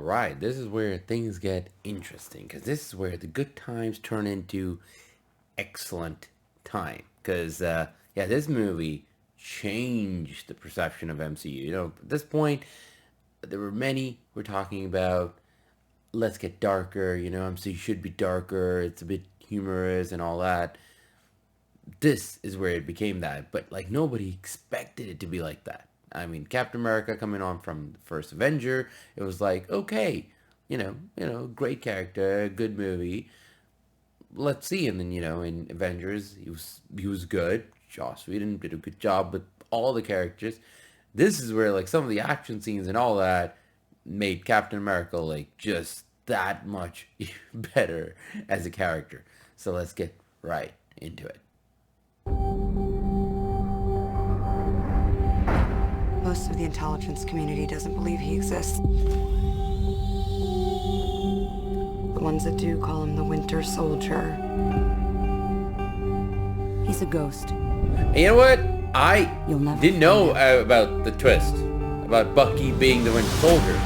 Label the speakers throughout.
Speaker 1: right, this is where things get interesting, because this is where the good times turn into excellent time. Because, yeah, this movie changed the perception of MCU. At this point, there were many were talking about, let's get darker, MCU should be darker, it's a bit humorous and all that. This is where it became that, but like nobody expected it to be like that. I mean, Captain America coming on from the first Avenger, it was like, okay, great character, good movie. Let's see. And then, in Avengers, he was good. Joss Whedon did a good job with all the characters. This is where like some of the action scenes and all that made Captain America like just that much better as a character. So let's get right into it.
Speaker 2: Most of the intelligence community doesn't believe he exists. The ones that do call him the Winter Soldier. He's a ghost.
Speaker 1: And you know what? I didn't know about the twist about Bucky being the Winter Soldier.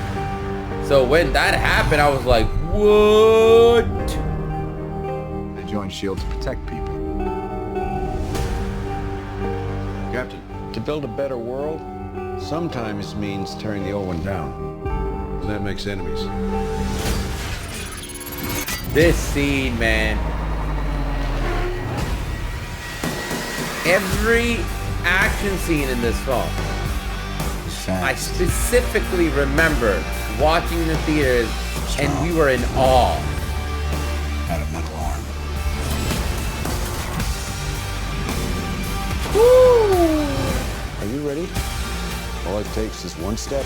Speaker 1: So when that happened, I was like, what?
Speaker 3: They joined S.H.I.E.L.D. to protect people.
Speaker 4: Captain, to build a better world, sometimes means tearing the old one down. And that makes enemies.
Speaker 1: This scene, man. Every action scene in this film, I specifically remember watching in the theaters, and we were in awe.
Speaker 4: Had a metal arm.
Speaker 1: Woo!
Speaker 4: Are you ready? All it takes is one step.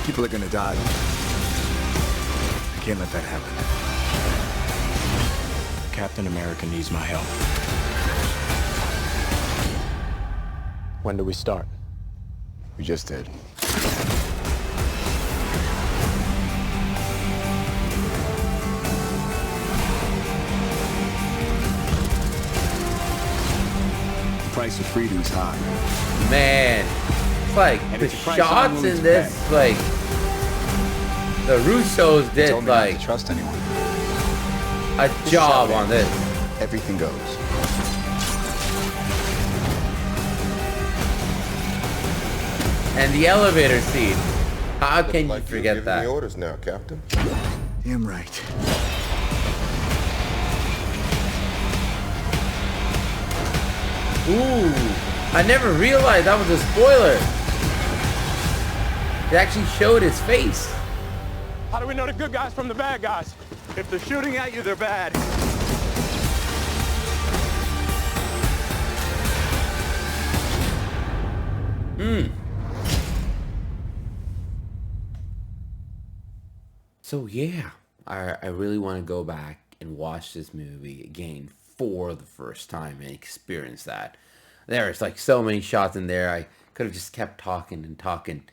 Speaker 3: People are gonna die. I can't let that happen.
Speaker 5: Captain America needs my help. When do we start?
Speaker 3: We just did. The price of freedom's high.
Speaker 1: Man, it's like
Speaker 3: And
Speaker 1: the
Speaker 3: it's a price
Speaker 1: shots
Speaker 3: I'm willing
Speaker 1: in
Speaker 3: to
Speaker 1: this,
Speaker 3: pay.
Speaker 1: like the Russos
Speaker 3: Told
Speaker 1: did
Speaker 3: me not
Speaker 1: like
Speaker 3: to trust anyone.
Speaker 1: a job on this.
Speaker 3: Everything goes.
Speaker 1: And the elevator scene. How can you
Speaker 6: Like you're
Speaker 1: forget
Speaker 6: giving
Speaker 1: that?
Speaker 6: me orders now, Captain.
Speaker 3: Damn right.
Speaker 1: Ooh, I never realized that was a spoiler. It actually showed his face.
Speaker 5: How do we know the good guys from the bad guys? If they're shooting at you, they're bad.
Speaker 1: So yeah, I really want to go back and watch this movie again for the first time and experience that. There's like so many shots in there. I could have just kept talking and talking,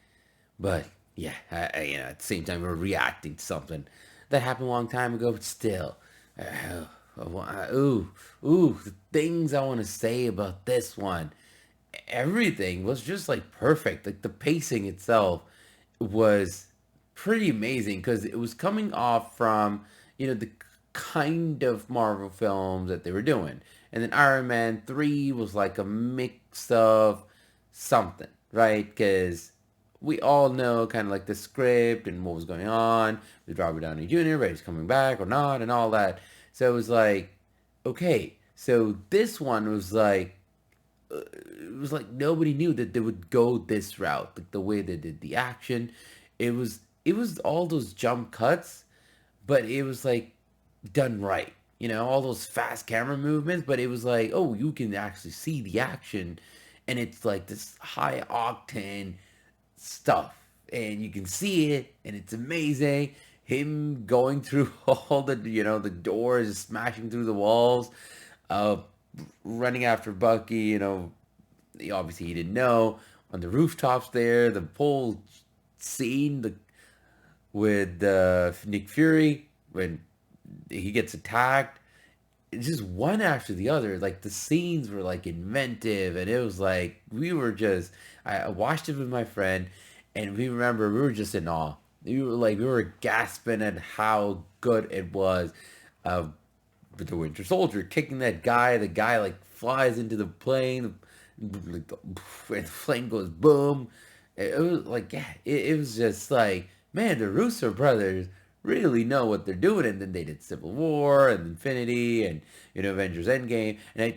Speaker 1: but yeah, at the same time we're reacting to something that happened a long time ago, but still, the things I want to say about this one. Everything was just like perfect. Like the pacing itself was pretty amazing because it was coming off from, the kind of Marvel films that they were doing. And then Iron Man 3 was like a mix of something, right? Because we all know kind of like the script and what was going on with Robert Downey Jr., but he's coming back or not and all that. So it was like, okay, so this one was like, it was like nobody knew that they would go this route, like the way they did the action. It was all those jump cuts, but it was like done right. All those fast camera movements, but it was like, oh, you can actually see the action, and it's like this high octane stuff, and you can see it, and it's amazing. Him going through all the doors, smashing through the walls, running after Bucky, obviously he didn't know, on the rooftops there, the whole scene with Nick Fury when he gets attacked. It's just one after the other. Like the scenes were like inventive, and it was like I watched it with my friend, and we were just in awe. we were gasping at how good it was. Uh, with the Winter Soldier kicking that guy, the guy like flies into the plane, like and the plane goes boom. It was like, yeah, it was just like, man, the Russo brothers really know what they're doing. And then they did Civil War and Infinity and Avengers Endgame, and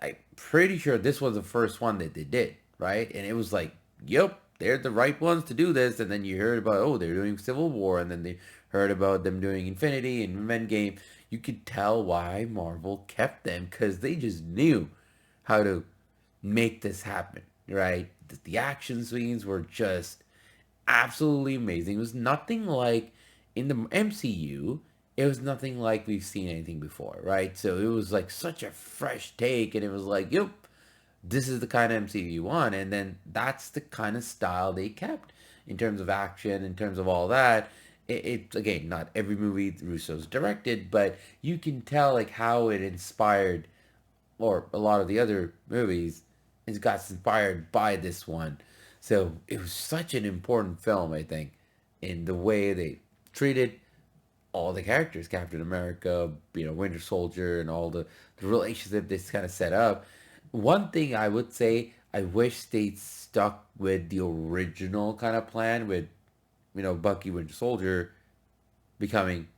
Speaker 1: I'm pretty sure this was the first one that they did, right? And it was like, yep, they're the right ones to do this. And then you heard about, oh, they're doing Civil War, and then they heard about them doing Infinity and Endgame. You could tell why Marvel kept them, because they just knew how to make this happen, right? The action scenes were just absolutely amazing. It was nothing like in the MCU. It was nothing like we've seen anything before, right? So it was like such a fresh take, and it was like, yep, this is the kind of MCU you want. And then that's the kind of style they kept in terms of action, in terms of all that. It's again, not every movie Russo's directed, but you can tell like how it inspired, or a lot of the other movies, it got inspired by this one. So it was such an important film, I think, in the way they treated all the characters, Captain America, Winter Soldier, and all the relationship they kind of set up. One thing I would say, I wish they stuck with the original kind of plan with, Bucky Winter Soldier becoming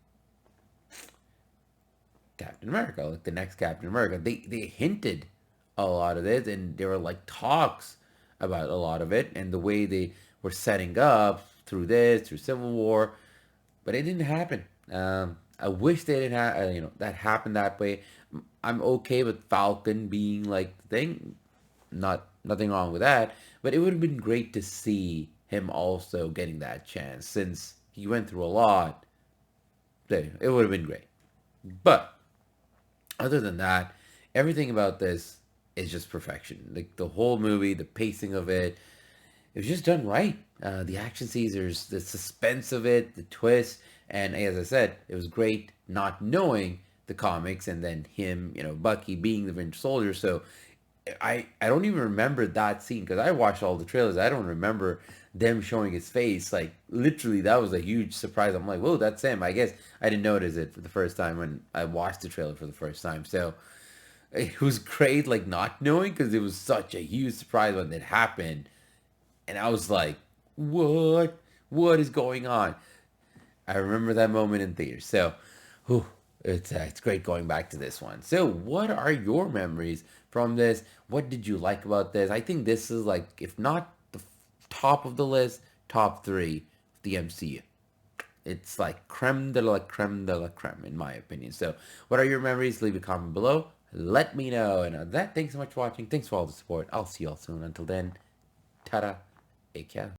Speaker 1: Captain America, like the next Captain America. They hinted a lot of this, and there were like talks about a lot of it, and the way they were setting up through Civil War, but it didn't happen. I wish they didn't have, that happened that way. I'm okay with Falcon being like the thing, nothing wrong with that, but it would have been great to see him also getting that chance since he went through a lot. It would have been great, but other than that, everything about this is just perfection. Like the whole movie, the pacing of it, it was just done right. The action scenes, there's the suspense of it, the twist, and as I said, it was great not knowing the comics, and then him, Bucky being the Winter Soldier. So I don't even remember that scene because I watched all the trailers. I don't remember them showing his face. Like literally, that was a huge surprise. I'm like, whoa, that's him. I guess I didn't notice it for the first time when I watched the trailer for the first time. So it was great, like not knowing, because it was such a huge surprise when it happened, and I was like, what is going on? I remember that moment in theaters. So, whew, it's great going back to this one. So, what are your memories from this? What did you like about this? I think this is like, if not the top of the list, top three of the MCU. It's like creme de la creme de la creme, in my opinion. So, what are your memories? Leave a comment below. Let me know. And on that, thanks so much for watching. Thanks for all the support. I'll see you all soon. Until then, ta-da, take care.